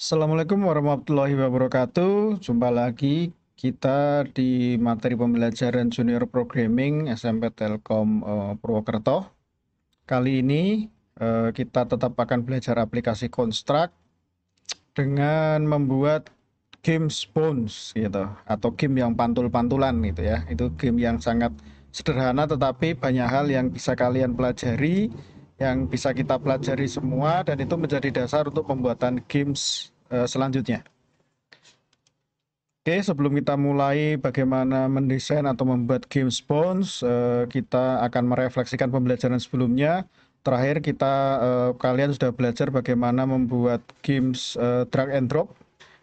Assalamualaikum warahmatullahi wabarakatuh. Jumpa lagi kita di materi pembelajaran Junior Programming SMP Telkom Purwokerto. Kali ini kita tetap akan belajar aplikasi Construct dengan membuat game Bones gitu, atau game yang pantul-pantulan gitu ya. Itu game yang sangat sederhana tetapi banyak hal yang bisa kalian pelajari, yang bisa kita pelajari semua, dan itu menjadi dasar untuk pembuatan games selanjutnya. Oke, sebelum kita mulai bagaimana mendesain atau membuat game Bones, kita akan merefleksikan pembelajaran sebelumnya. Terakhir kalian sudah belajar bagaimana membuat games drag and drop.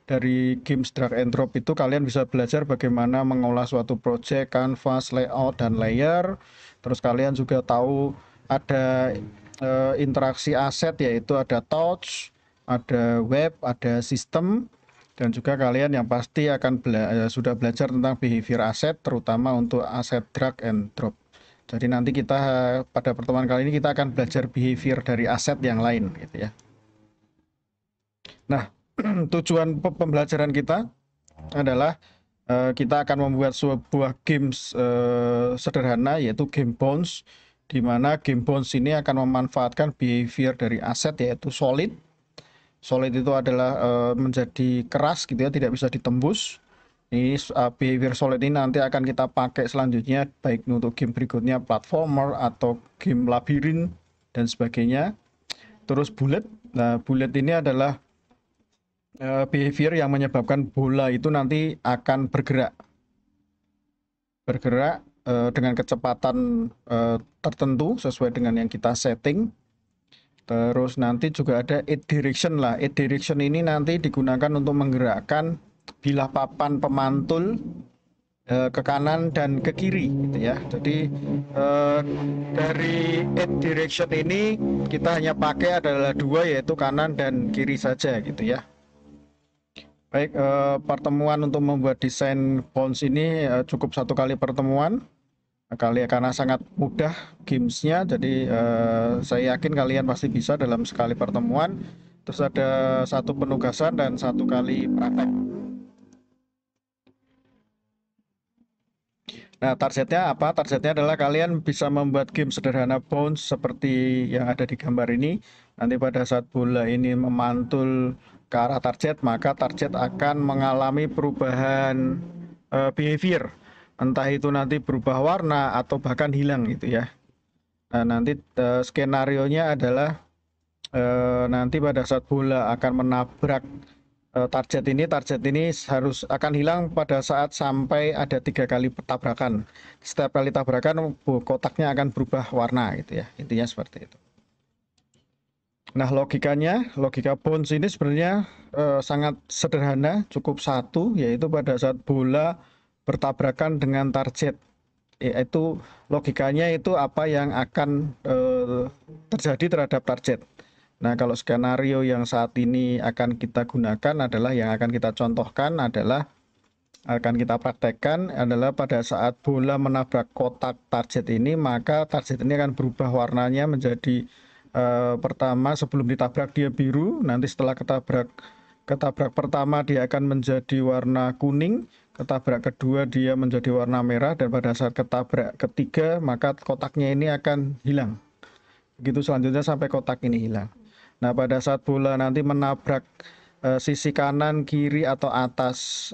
Dari games drag and drop itu kalian bisa belajar bagaimana mengolah suatu project, canvas, layout, dan layer. Terus kalian juga tahu ada interaksi aset, yaitu ada touch, ada web, ada sistem. Dan juga kalian yang pasti akan sudah belajar tentang behavior aset, terutama untuk aset drag and drop. Jadi nanti kita pada pertemuan kali ini kita akan belajar behavior dari aset yang lain gitu ya. Nah, tujuan pembelajaran kita adalah kita akan membuat sebuah games sederhana, yaitu game Bones, di mana game Bones ini akan memanfaatkan behavior dari aset, yaitu solid. Solid itu adalah menjadi keras gitu ya, tidak bisa ditembus. Ini behavior solid ini nanti akan kita pakai selanjutnya, baik untuk game berikutnya, platformer atau game labirin dan sebagainya. Terus bullet. Nah, bullet ini adalah behavior yang menyebabkan bola itu nanti akan bergerak dengan kecepatan tertentu sesuai dengan yang kita setting. Terus nanti juga ada edge direction lah. Edge direction ini nanti digunakan untuk menggerakkan bilah papan pemantul ke kanan dan ke kiri gitu ya. Jadi dari edge direction ini kita hanya pakai adalah dua, yaitu kanan dan kiri saja gitu ya. Baik, pertemuan untuk membuat desain Bones ini cukup satu kali pertemuan. Karena sangat mudah gamesnya, jadi saya yakin kalian pasti bisa dalam sekali pertemuan. Terus ada satu penugasan dan satu kali praktek. Nah, targetnya apa? Targetnya adalah kalian bisa membuat game sederhana Bones seperti yang ada di gambar ini. Nanti pada saat bola ini memantul ke arah target, maka target akan mengalami perubahan behavior. Entah itu nanti berubah warna atau bahkan hilang gitu ya. Nah, nanti skenario-nya adalah nanti pada saat bola akan menabrak target ini harus akan hilang pada saat sampai ada 3 kali tabrakan. Setiap kali tabrakan kotaknya akan berubah warna gitu ya. Intinya seperti itu. Nah, logika Bones ini sebenarnya sangat sederhana, cukup satu, yaitu pada saat bola bertabrakan dengan target. Yaitu logikanya itu apa yang akan terjadi terhadap target. Nah, kalau skenario yang saat ini akan kita gunakan adalah yang akan kita contohkan adalah akan kita praktekkan adalah pada saat bola menabrak kotak target ini, maka target ini akan berubah warnanya menjadi pertama sebelum ditabrak dia biru, nanti setelah ketabrak pertama dia akan menjadi warna kuning, ketabrak kedua dia menjadi warna merah, dan pada saat ketabrak ketiga maka kotaknya ini akan hilang. Begitu selanjutnya sampai kotak ini hilang. Nah, pada saat bola nanti menabrak sisi kanan, kiri, atau atas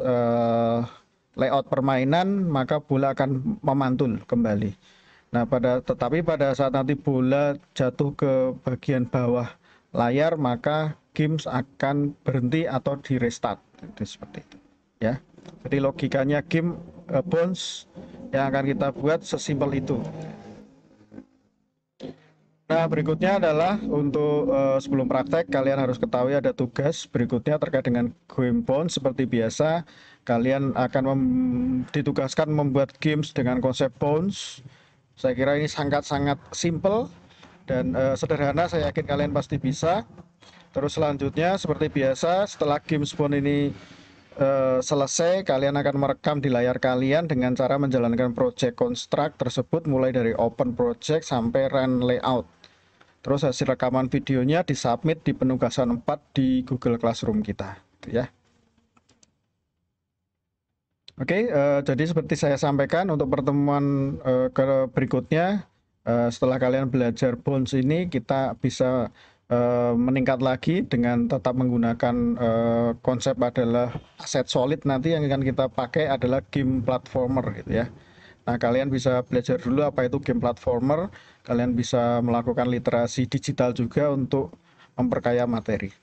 layout permainan, maka bola akan memantul kembali. Nah, tetapi pada saat nanti bola jatuh ke bagian bawah layar, maka games akan berhenti atau di restart. Itu seperti itu ya. Jadi logikanya game Bones yang akan kita buat sesimpel itu. Nah, berikutnya adalah untuk sebelum praktek, kalian harus ketahui ada tugas berikutnya terkait dengan game Bones. Seperti biasa, kalian akan ditugaskan membuat games dengan konsep Bones. Saya kira ini sangat-sangat simple dan sederhana, saya yakin kalian pasti bisa. Terus selanjutnya, seperti biasa, setelah games Bones ini selesai, kalian akan merekam di layar kalian dengan cara menjalankan project construct tersebut mulai dari open project sampai run layout. Terus hasil rekaman videonya disubmit di penugasan 4 di Google Classroom kita, gitu ya. Oke, jadi seperti saya sampaikan untuk pertemuan berikutnya, setelah kalian belajar Bones ini, kita bisa meningkat lagi dengan tetap menggunakan konsep adalah aset solid. Nanti yang akan kita pakai adalah game platformer, gitu ya. Nah, kalian bisa belajar dulu apa itu game platformer. Kalian bisa melakukan literasi digital juga untuk memperkaya materi.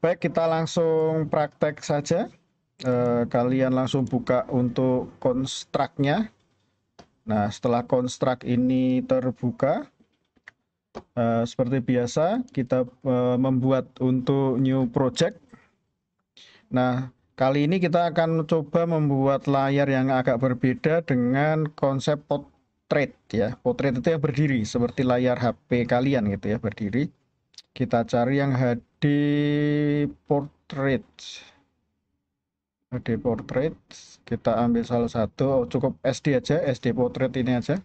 Baik, kita langsung praktek saja. Kalian langsung buka untuk konstruknya. Nah, setelah konstruk ini terbuka, seperti biasa kita membuat untuk new project. Nah, kali ini kita akan coba membuat layar yang agak berbeda dengan konsep portrait ya. Portrait itu yang berdiri seperti layar HP kalian gitu ya, berdiri. Kita cari yang HD portrait. HD portrait, kita ambil salah satu, cukup SD aja, SD portrait ini aja.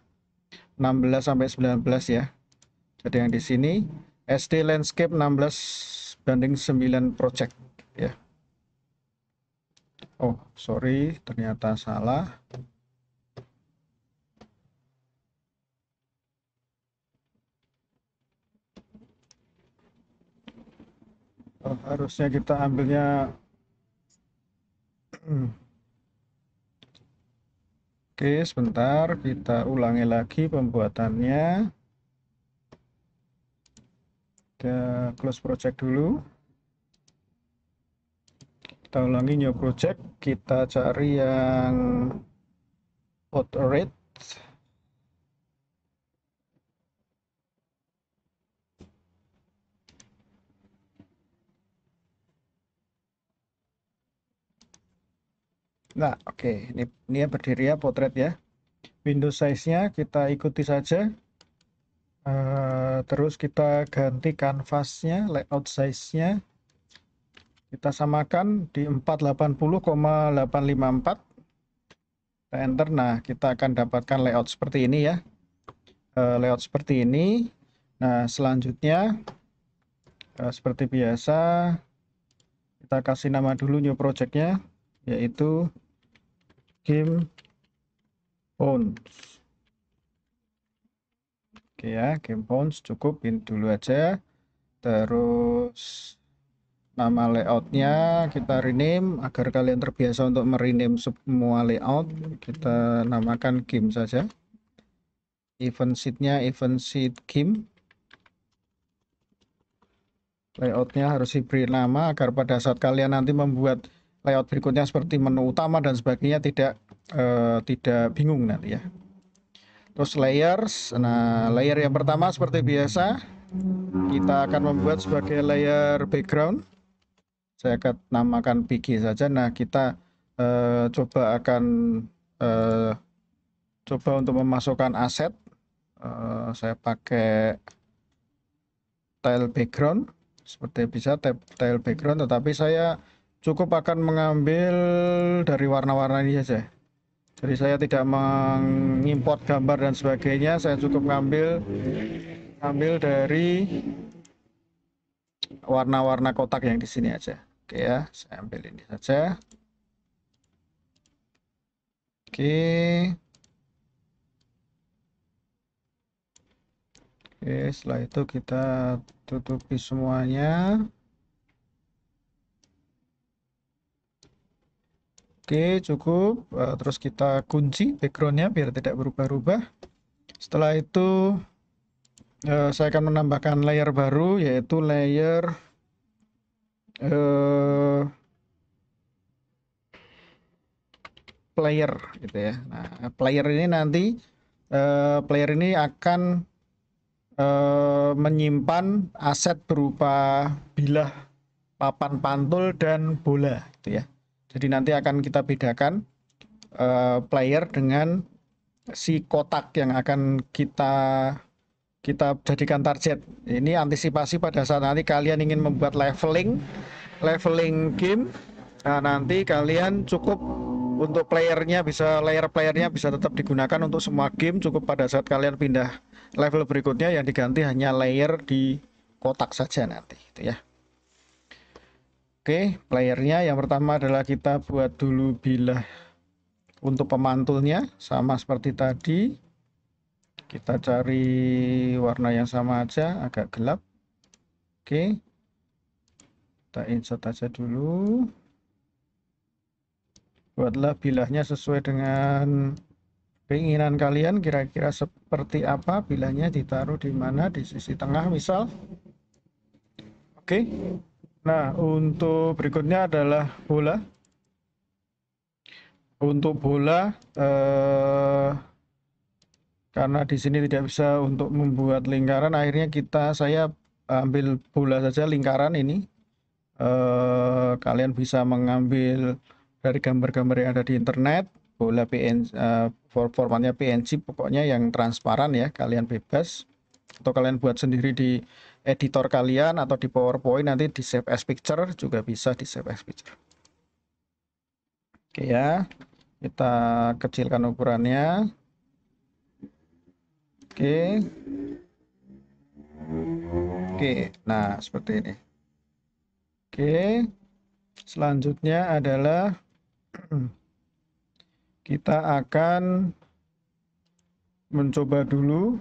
16 sampai 19 ya. Jadi yang di sini SD landscape 16:9 project ya. Oh, sorry, ternyata salah. Oh, harusnya kita ambilnya Oke, sebentar, kita ulangi lagi pembuatannya. Kita close project dulu. Kita ulangi new project, kita cari yang portrait. Nah, oke, ini ya berdiri ya portrait ya. Window size-nya kita ikuti saja. Terus kita ganti kanvasnya, layout size-nya. Kita samakan di 480,854. Kita enter. Nah, kita akan dapatkan layout seperti ini ya. Layout seperti ini. Nah, selanjutnya seperti biasa kita kasih nama dulu new project-nya, yaitu game Bones. Oke ya, game Bones cukup ini dulu aja. Terus nama layoutnya kita rename agar kalian terbiasa untuk merename semua layout. Kita namakan game saja. Event sheet-nya event sheet game. Layoutnya harus diberi nama agar pada saat kalian nanti membuat layout berikutnya seperti menu utama dan sebagainya tidak bingung nanti ya. Terus layers. Nah, layer yang pertama seperti biasa kita akan membuat sebagai layer background. Saya akan namakan PG saja. Nah, kita coba untuk memasukkan aset. Saya pakai tile background. Seperti bisa tile background, tetapi saya cukup akan mengambil dari warna-warna ini saja. Jadi saya tidak mengimport gambar dan sebagainya, saya cukup ngambil dari warna-warna kotak yang di sini aja. Oke ya, saya ambil ini saja. Oke. Oke, setelah itu kita tutupi semuanya. Oke, cukup. Terus kita kunci backgroundnya biar tidak berubah-ubah. Setelah itu saya akan menambahkan layer baru, yaitu layer player gitu ya. Nah, player ini nanti akan menyimpan aset berupa bilah, papan pantul, dan bola gitu ya. Jadi nanti akan kita bedakan player dengan si kotak yang akan kita jadikan target. Ini antisipasi pada saat nanti kalian ingin membuat leveling game. Nah, nanti kalian cukup untuk layer playernya bisa tetap digunakan untuk semua game, cukup pada saat kalian pindah level berikutnya yang diganti hanya layer di kotak saja nanti gitu ya. Oke, playernya yang pertama adalah kita buat dulu bilah untuk pemantulnya sama seperti tadi. Kita cari warna yang sama aja, agak gelap. Oke, kita insert aja dulu. Buatlah bilahnya sesuai dengan keinginan kalian, kira-kira seperti apa bilahnya, ditaruh di mana, di sisi tengah misal. Oke, nah untuk berikutnya adalah bola. Untuk bola, karena di sini tidak bisa untuk membuat lingkaran, akhirnya saya ambil bola saja lingkaran ini. Kalian bisa mengambil dari gambar-gambar yang ada di internet, bola PNG, formatnya PNG, pokoknya yang transparan ya, kalian bebas. Atau kalian buat sendiri di editor kalian atau di PowerPoint, nanti di save as picture juga bisa di save as picture. Oke ya, kita kecilkan ukurannya. Oke. Oke, nah seperti ini. Oke, selanjutnya adalah kita akan mencoba dulu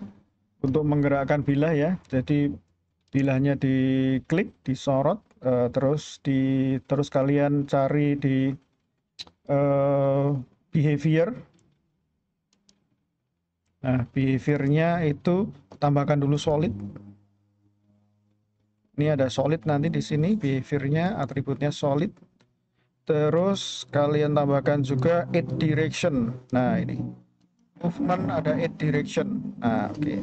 untuk menggerakkan bilah ya. Jadi bilahnya diklik, disorot, terus kalian cari di behavior. Nah, behaviornya itu tambahkan dulu solid. Ini ada solid nanti di sini, behaviornya, atributnya solid. Terus kalian tambahkan juga 8 direction. Nah, ini movement ada 8 direction. Nah, oke.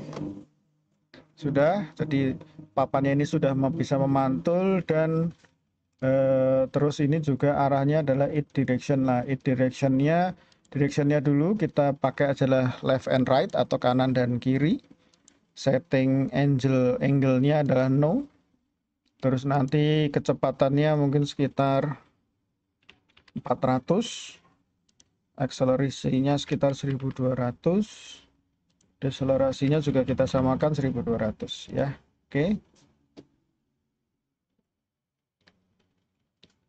Sudah, jadi papannya ini sudah bisa memantul dan terus ini juga arahnya adalah 8 direction. Nah, 8 directionnya dulu kita pakai adalah left and right atau kanan dan kiri. Setting angle-nya adalah no. Terus nanti kecepatannya mungkin sekitar 400, akselerasinya sekitar 1200, deselerasinya juga kita samakan 1200 ya. Oke.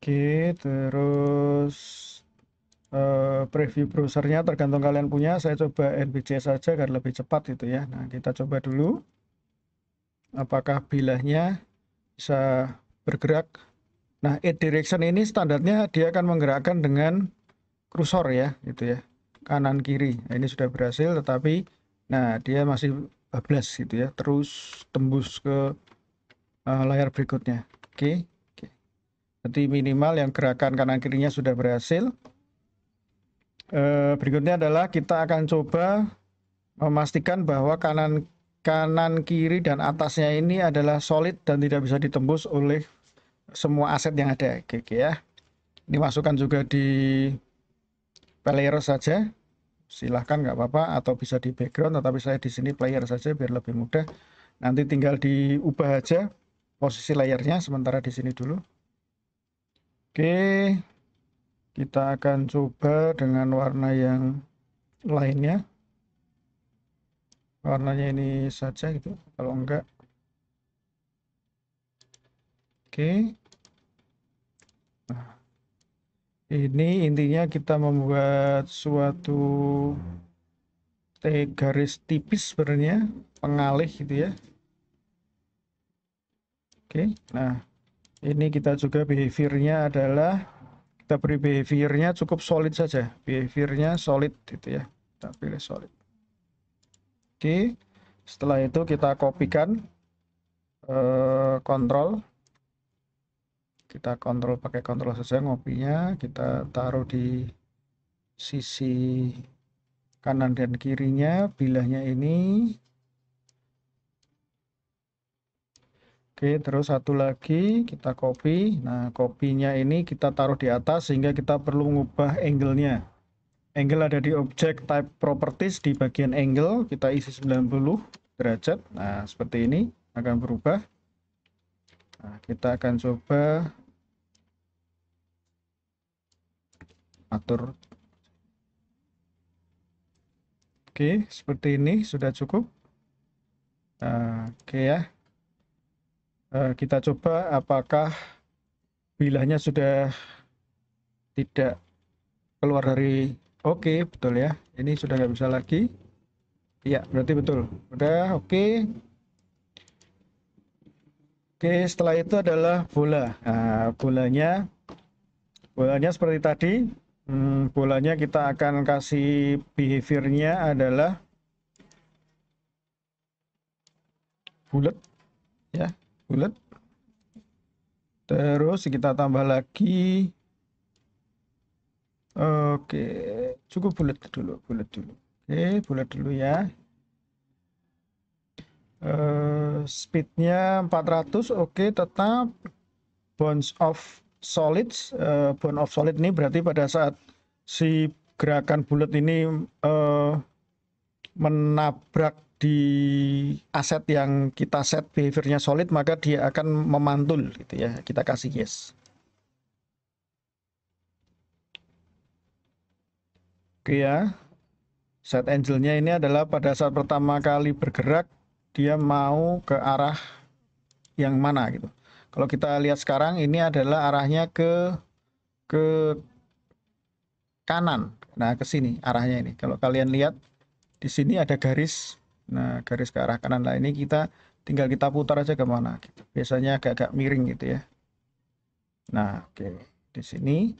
Oke, terus preview browsernya tergantung kalian punya, saya coba NVC saja agar lebih cepat gitu ya. Nah, kita coba dulu apakah bilahnya bisa bergerak. Nah, 8 direction ini standarnya dia akan menggerakkan dengan kursor ya, gitu ya, kanan kiri. Nah, ini sudah berhasil, tetapi nah dia masih bablas gitu ya, terus tembus ke layar berikutnya. Oke. Jadi minimal yang gerakan kanan kirinya sudah berhasil. Berikutnya adalah kita akan coba memastikan bahwa kanan kiri dan atasnya ini adalah solid dan tidak bisa ditembus oleh semua aset yang ada. Oke ya. Ini masukkan juga di player saja, silahkan nggak apa-apa, atau bisa di background, tetapi saya di sini player saja biar lebih mudah. Nanti tinggal diubah aja posisi layarnya sementara di sini dulu. Oke, kita akan coba dengan warna yang lainnya. Warnanya ini saja gitu, kalau enggak. Oke. Nah, ini intinya kita membuat suatu garis tipis sebenarnya, pengalih gitu ya. Oke, nah ini kita juga behaviornya adalah, kita beri behaviornya cukup solid saja, behaviornya solid gitu ya, kita pilih solid. Oke, setelah itu kita kopikan kontrol, kita kontrol pakai kontrol saja, ngopinya kita taruh di sisi kanan dan kirinya bilahnya ini. Oke, terus satu lagi kita copy. Nah, kopinya ini kita taruh di atas sehingga kita perlu mengubah angle-nya. Angle ada di object type properties, di bagian angle kita isi 90 derajat. Nah, seperti ini akan berubah. Nah, kita akan coba atur Oke, seperti ini sudah cukup. Oke ya. Kita coba apakah bilahnya sudah tidak keluar dari oke, betul ya. Ini sudah nggak bisa lagi. Iya, berarti betul. Udah, oke. Oke, setelah itu adalah bola. Nah, bolanya seperti tadi. Bolanya kita akan kasih behaviornya adalah bulat, ya, bulat. Terus kita tambah lagi. Oke, cukup bulat dulu, bulat dulu. Oke, bulat dulu ya. Speednya 400, oke, tetap. Bounce of solids, bound of solid ini berarti pada saat si gerakan bulat ini menabrak di aset yang kita set behaviornya solid, maka dia akan memantul gitu ya. Kita kasih yes. Oke ya. Set angle-nya ini adalah pada saat pertama kali bergerak dia mau ke arah yang mana gitu. Kalau kita lihat sekarang ini adalah arahnya ke kanan. Nah, ke sini arahnya ini. Kalau kalian lihat di sini ada garis. Nah, garis ke arah kanan. Nah, ini tinggal kita putar aja kemana gitu. Biasanya agak-agak miring gitu ya. Nah, oke. Di sini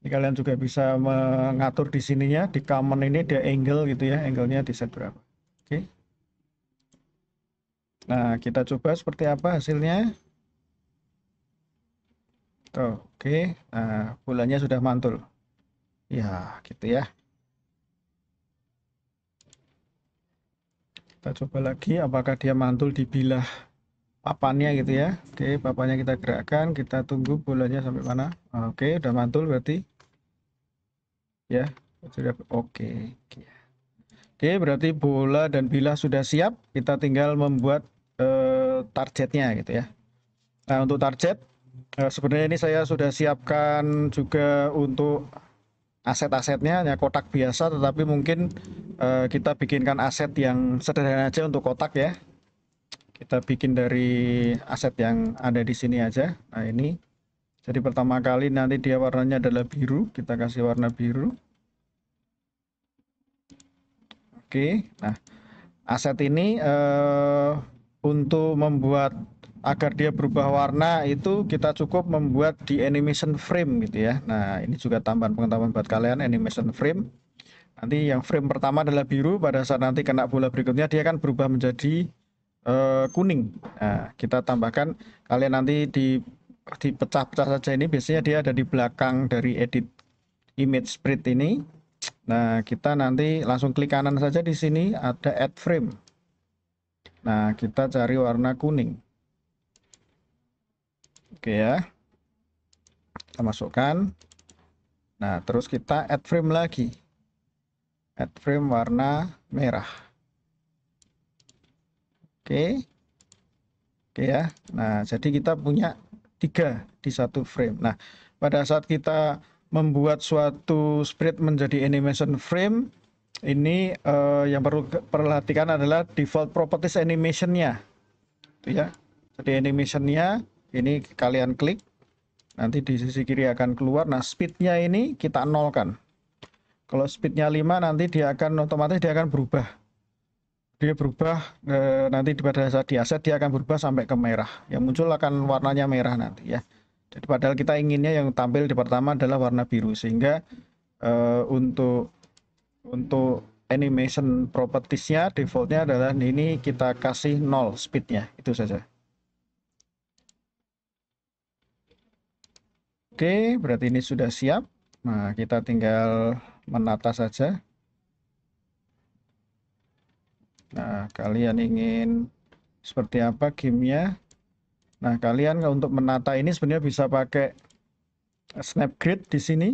ini kalian juga bisa mengatur di sininya. Di common ini ada angle gitu ya. Angle-nya di set berapa. Oke. Nah, kita coba seperti apa hasilnya. Tuh, oke. Nah, bolanya sudah mantul. Ya, gitu ya. Kita coba lagi apakah dia mantul di bilah papannya gitu ya. Oke, papannya kita gerakkan, kita tunggu bolanya sampai mana. Oke, udah mantul berarti. Ya, sudah oke. Oke, berarti bola dan bilah sudah siap. Kita tinggal membuat targetnya gitu ya. Nah, untuk target sebenarnya ini saya sudah siapkan juga untuk aset-asetnya hanya kotak biasa, tetapi mungkin kita bikinkan aset yang sederhana aja untuk kotak ya. Kita bikin dari aset yang ada di sini aja. Nah, ini. Jadi pertama kali nanti dia warnanya adalah biru. Kita kasih warna biru. Oke. Nah, aset ini untuk membuat agar dia berubah warna itu kita cukup membuat di animation frame gitu ya. Nah, ini juga tambahan pengetahuan buat kalian, animation frame. Nanti yang frame pertama adalah biru, pada saat nanti kena bola berikutnya dia akan berubah menjadi kuning. Nah, kita tambahkan, kalian nanti dipecah-pecah saja ini, biasanya dia ada di belakang dari edit image spread ini. Nah, kita nanti langsung klik kanan saja di sini ada add frame. Nah, kita cari warna kuning. Oke ya. Kita masukkan. Nah, terus kita add frame lagi. Add frame warna merah. Oke. Oke ya. Nah, jadi kita punya 3 di satu frame. Nah, pada saat kita membuat suatu spread menjadi animation frame, ini yang perlu perhatikan adalah default properties animation-nya. Itu ya. Jadi animation-nya ini kalian klik, nanti di sisi kiri akan keluar. Nah, speed-nya ini kita nolkan. Kalau speed-nya 5 nanti dia akan otomatis dia akan berubah. Dia berubah nanti pada saat di aset dia akan berubah sampai ke merah. Yang muncul akan warnanya merah nanti ya. Jadi padahal kita inginnya yang tampil di pertama adalah warna biru, sehingga untuk animation propertiesnya defaultnya adalah ini kita kasih 0 speednya, itu saja. Oke, berarti ini sudah siap. Nah, kita tinggal menata saja. Nah, kalian ingin seperti apa gamenya? Nah, kalian untuk menata ini sebenarnya bisa pakai Snapgrid di sini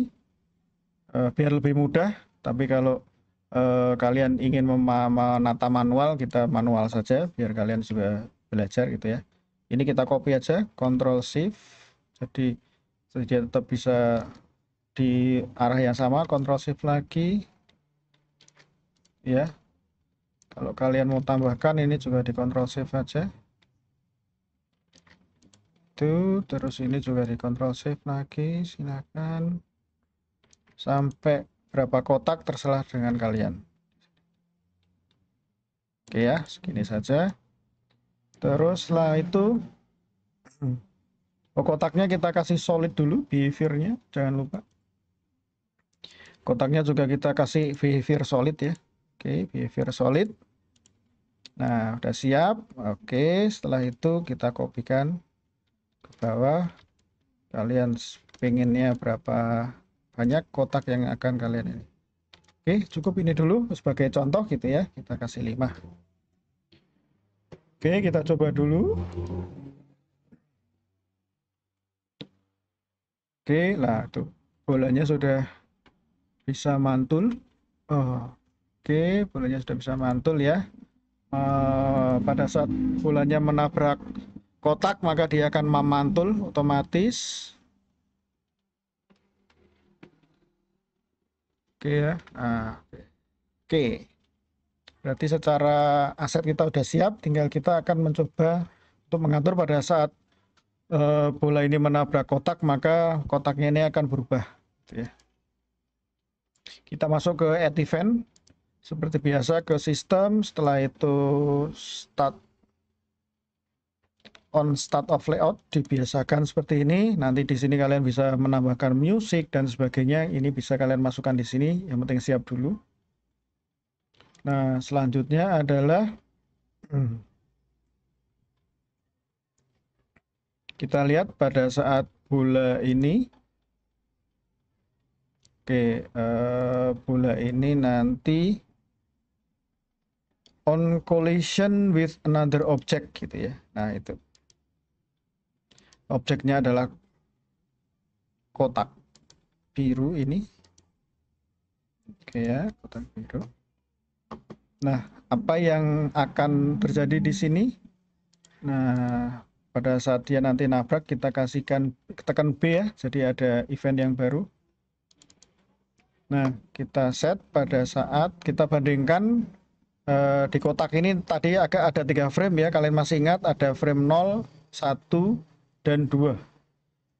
biar lebih mudah. Tapi kalau kalian ingin menata manual, kita manual saja biar kalian juga belajar gitu ya. Ini kita copy aja, Ctrl Shift. Jadi dia tetap bisa di arah yang sama, Ctrl Shift lagi. ya. Kalau kalian mau tambahkan ini juga di Ctrl Shift aja. Tuh, terus ini juga di Ctrl Shift lagi, silakan. Sampai berapa kotak terserah dengan kalian. Oke ya, segini saja. Terus setelah itu, kotaknya kita kasih solid dulu, behaviornya, jangan lupa. Kotaknya juga kita kasih behavior solid ya. Oke, behavior solid. Nah, udah siap. Oke, setelah itu kita kopikan ke bawah. Kalian pengennya berapa banyak kotak yang akan kalian ini. Oke, cukup ini dulu sebagai contoh gitu ya. Kita kasih 5. Oke, kita coba dulu. Oke, lah tuh. Bolanya sudah bisa mantul. Oh, oke, bolanya sudah bisa mantul ya. Pada saat bolanya menabrak kotak maka dia akan memantul otomatis. Oke ya. Oke. Berarti secara aset kita sudah siap, tinggal kita akan mencoba untuk mengatur pada saat bola ini menabrak kotak, maka kotaknya ini akan berubah. Gitu ya. Kita masuk ke add event, seperti biasa ke sistem, setelah itu start of layout, dibiasakan seperti ini. Nanti di sini kalian bisa menambahkan musik dan sebagainya. Ini bisa kalian masukkan di sini, yang penting siap dulu. Nah, selanjutnya adalah kita lihat pada saat bola ini, bola ini nanti on collision with another object gitu ya. Nah, itu. Objeknya adalah kotak biru ini. Oke ya, kotak biru. Nah, apa yang akan terjadi di sini? Nah, pada saat dia nanti nabrak, kita kasihkan tekan B ya, jadi ada event yang baru. Nah, kita set pada saat kita bandingkan di kotak ini tadi agak ada 3 frame ya, kalian masih ingat ada frame 0, 1, dan 2.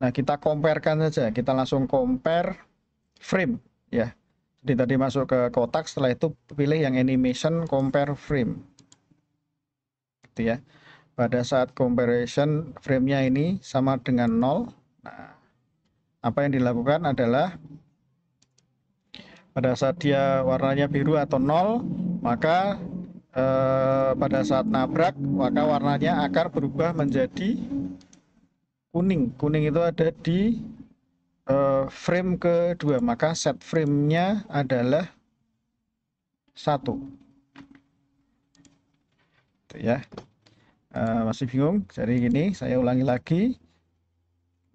Nah, kita comparekan saja, kita langsung compare frame ya. Jadi tadi masuk ke kotak, setelah itu pilih yang animation compare frame. Gitu ya. Pada saat comparison frame-nya ini sama dengan 0. Nah, apa yang dilakukan adalah pada saat dia warnanya biru atau 0, maka pada saat nabrak maka warnanya akan berubah menjadi kuning. Kuning itu ada di frame kedua, maka set frame-nya adalah 1. Itu ya. Masih bingung? Jadi gini, saya ulangi lagi.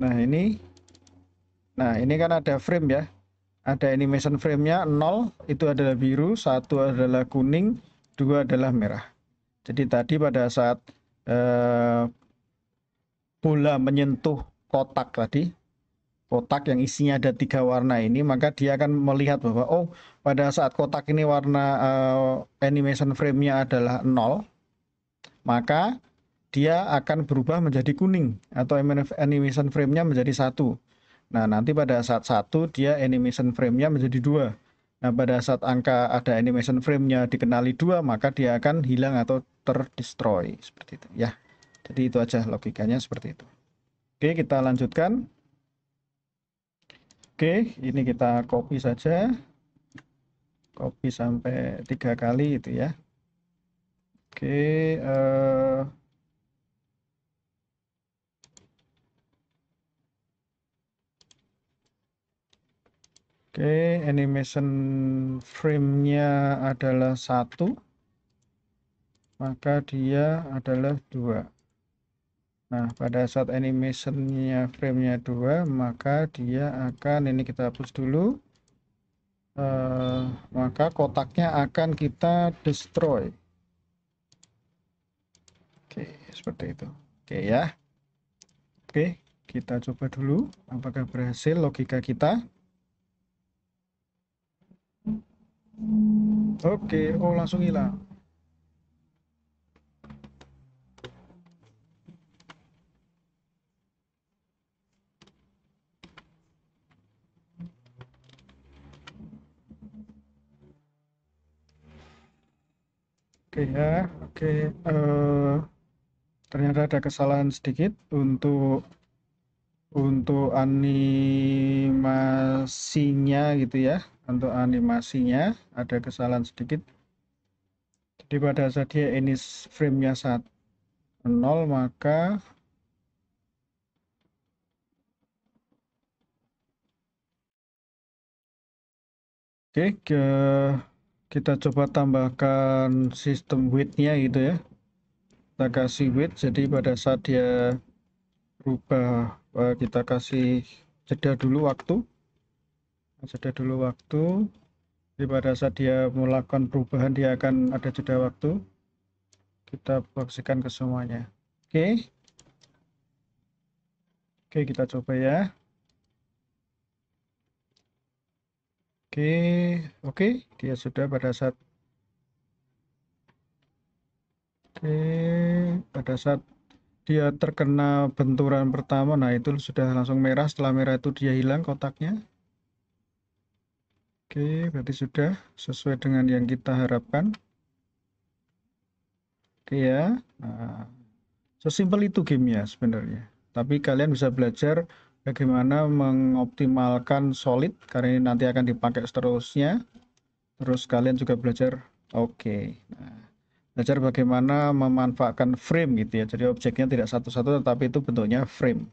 Nah, ini kan ada frame ya. Ada animation frame-nya 0 itu adalah biru, 1 adalah kuning, 2 adalah merah. Jadi tadi pada saat bola menyentuh kotak tadi, kotak yang isinya ada 3 warna ini, maka dia akan melihat bahwa oh, pada saat kotak ini warna animation frame-nya adalah 0, maka dia akan berubah menjadi kuning atau animation frame-nya menjadi 1. Nah, nanti pada saat 1 dia animation frame-nya menjadi 2. Nah, pada saat angka ada animation frame-nya dikenali 2, maka dia akan hilang atau terdestroy seperti itu ya. Jadi itu aja logikanya seperti itu. Oke, kita lanjutkan. Oke, ini kita copy saja. Copy sampai 3 kali itu ya. Oke, animation frame-nya adalah 1, maka dia adalah 2. Nah, pada saat animation-nya frame-nya 2, maka dia akan, ini kita hapus dulu, maka kotaknya akan kita destroy. Oke, seperti itu. Oke ya. Oke, kita coba dulu apakah berhasil logika kita. Oke, oh langsung hilang. Oke ya, oke. Ternyata ada kesalahan sedikit untuk animasinya gitu ya. Untuk animasinya ada kesalahan sedikit. Jadi pada saat dia ini frame-nya 0, maka oke, kita coba tambahkan sistem width-nya gitu ya. Kita kasih width, jadi pada saat dia berubah, kita kasih jeda dulu waktu. Jeda dulu waktu. Jadi pada saat dia melakukan perubahan, dia akan ada jeda waktu. Kita pastikan ke semuanya. Oke, oke kita coba ya. Oke, oke, dia sudah pada saat oke, pada saat dia terkena benturan pertama, nah itu sudah langsung merah. Setelah merah itu dia hilang kotaknya. Oke, berarti sudah sesuai dengan yang kita harapkan. Oke ya, nah, sesimpel itu gamenya sebenarnya. Tapi kalian bisa belajar bagaimana mengoptimalkan solid, karena ini nanti akan dipakai seterusnya. Terus kalian juga belajar, oke. Nah, belajar bagaimana memanfaatkan frame gitu ya. Jadi objeknya tidak satu-satu, tetapi itu bentuknya frame.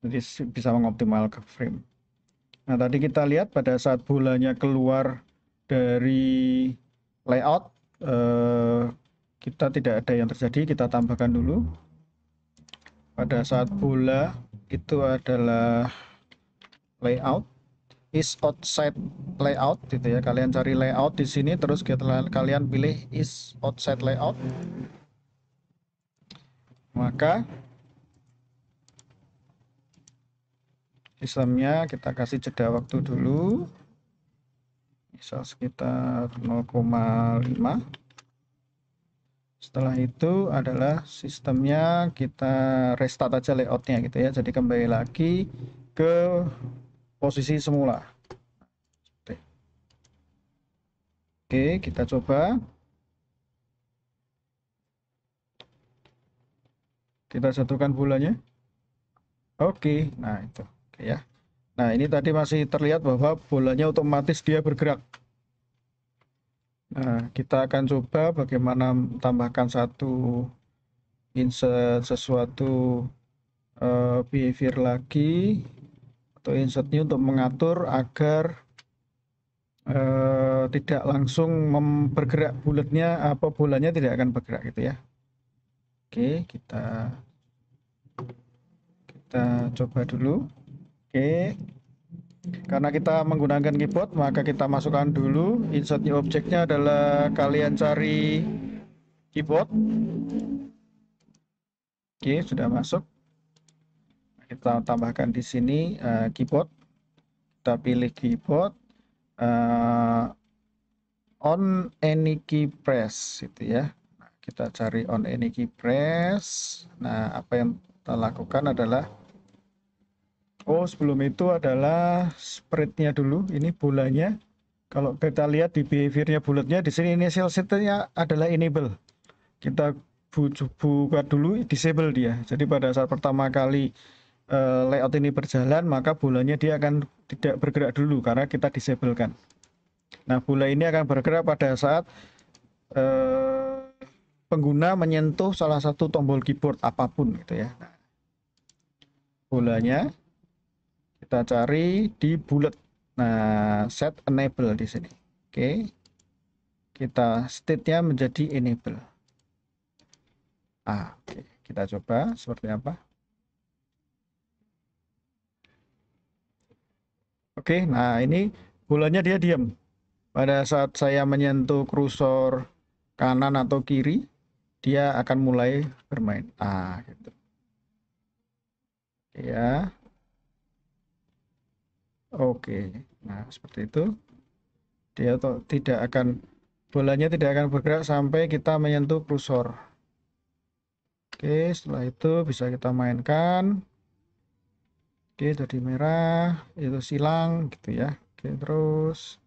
Jadi bisa mengoptimalkan frame. Nah, tadi kita lihat pada saat bolanya keluar dari layout, eh, kita tidak ada yang terjadi, kita tambahkan dulu. Pada saat bola itu adalah layout, is outside layout gitu ya. Kalian cari layout di sini, terus kalian pilih is outside layout. Maka sistemnya kita kasih jeda waktu dulu, misal sekitar 0,5. Setelah itu adalah sistemnya kita restart aja layoutnya gitu ya. Jadi kembali lagi ke posisi semula. Oke, kita coba. Kita satukan bolanya. Oke, nah itu. Oke ya. Nah, ini tadi masih terlihat bahwa bolanya otomatis dia bergerak. Nah, kita akan coba bagaimana tambahkan satu insert sesuatu behavior lagi atau insert new untuk mengatur agar tidak langsung bergerak bulatnya, apa bolanya tidak akan bergerak gitu ya. Oke, kita coba dulu. Oke, karena kita menggunakan keyboard, maka kita masukkan dulu insert new objeknya adalah kalian cari keyboard. Oke, sudah masuk. Kita tambahkan di sini keyboard. Kita pilih keyboard on any key press gitu ya. Nah, kita cari on any key press. Nah, apa yang kita lakukan adalah sebelum itu adalah spreadnya dulu. Ini bolanya. Kalau kita lihat di behaviornya bulatnya di sini initial setnya adalah enable. Kita buka dulu disable dia. Jadi pada saat pertama kali layout ini berjalan, maka bolanya dia akan tidak bergerak dulu karena kita disablekan. Nah, bola ini akan bergerak pada saat pengguna menyentuh salah satu tombol keyboard apapun gitu ya. Nah, bolanya kita cari di bulat. Nah, set enable di sini. Oke. Kita state-nya menjadi enable. Oke. Kita coba seperti apa. Oke, nah ini bolanya dia diam. Pada saat saya menyentuh kursor kanan atau kiri, dia akan mulai bermain. Gitu. Ya. Oke. Nah, seperti itu. Dia tidak akan Bolanya tidak akan bergerak sampai kita menyentuh kursor. Oke, setelah itu bisa kita mainkan. Oke, jadi merah, itu silang gitu ya. Oke, terus.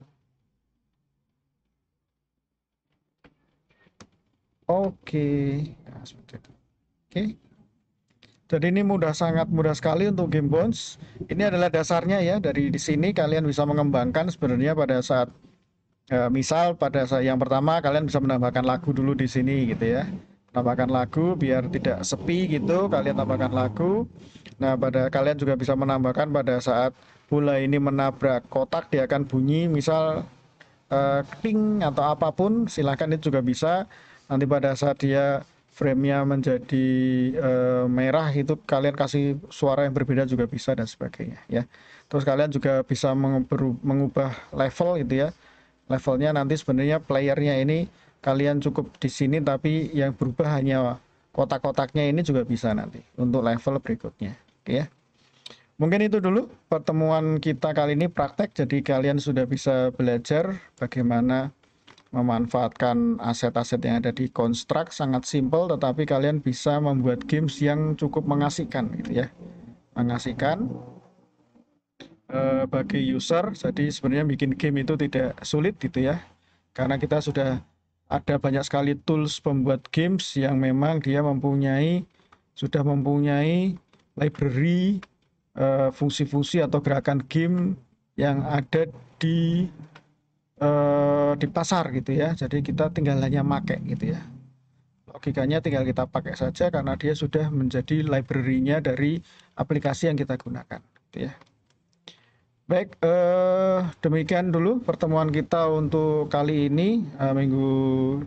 Oke, nah, seperti itu. Oke. Jadi ini sangat mudah sekali untuk game bounce. Ini adalah dasarnya ya. Dari di sini kalian bisa mengembangkan sebenarnya pada saat misal pada saat yang pertama kalian bisa menambahkan lagu dulu di sini gitu ya. Tambahkan lagu biar tidak sepi gitu, kalian tambahkan lagu. Nah, pada kalian juga bisa menambahkan pada saat bola ini menabrak kotak dia akan bunyi misal ting atau apapun, silahkan itu juga bisa. Nanti pada saat dia frame-nya menjadi merah itu kalian kasih suara yang berbeda juga bisa dan sebagainya ya. Terus kalian juga bisa mengubah level gitu ya. Levelnya nanti sebenarnya playernya ini kalian cukup di sini tapi yang berubah hanya kotak-kotaknya ini juga bisa nanti untuk level berikutnya. Oke ya. Mungkin itu dulu pertemuan kita kali ini praktek, jadi kalian sudah bisa belajar bagaimana memanfaatkan aset-aset yang ada di Construct, sangat simple tetapi kalian bisa membuat games yang cukup mengasihkan gitu ya. Mengasihkan bagi user, jadi sebenarnya bikin game itu tidak sulit gitu ya. Karena kita sudah ada banyak sekali tools pembuat games yang memang dia sudah mempunyai library fungsi-fungsi atau gerakan game yang ada di pasar gitu ya. Jadi kita tinggal hanya make gitu ya. Logikanya tinggal kita pakai saja karena dia sudah menjadi library-nya dari aplikasi yang kita gunakan gitu ya. Baik, demikian dulu pertemuan kita untuk kali ini. Minggu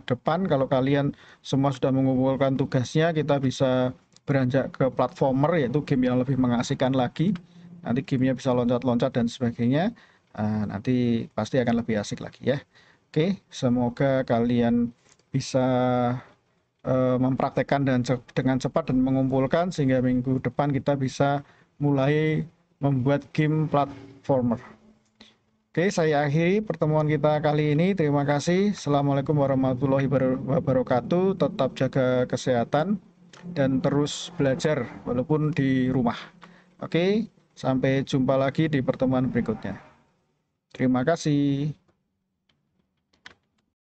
depan kalau kalian semua sudah mengumpulkan tugasnya, kita bisa beranjak ke platformer, yaitu game yang lebih mengasihkan lagi. Nanti gamenya bisa loncat-loncat dan sebagainya. Nanti pasti akan lebih asik lagi ya. Oke, semoga kalian bisa mempraktekkan dengan cepat dan mengumpulkan sehingga minggu depan kita bisa mulai membuat game platformer. Oke, saya akhiri pertemuan kita kali ini. Terima kasih. Assalamualaikum warahmatullahi wabarakatuh. Tetap jaga kesehatan dan terus belajar walaupun di rumah. Oke, sampai jumpa lagi di pertemuan berikutnya. Terima kasih.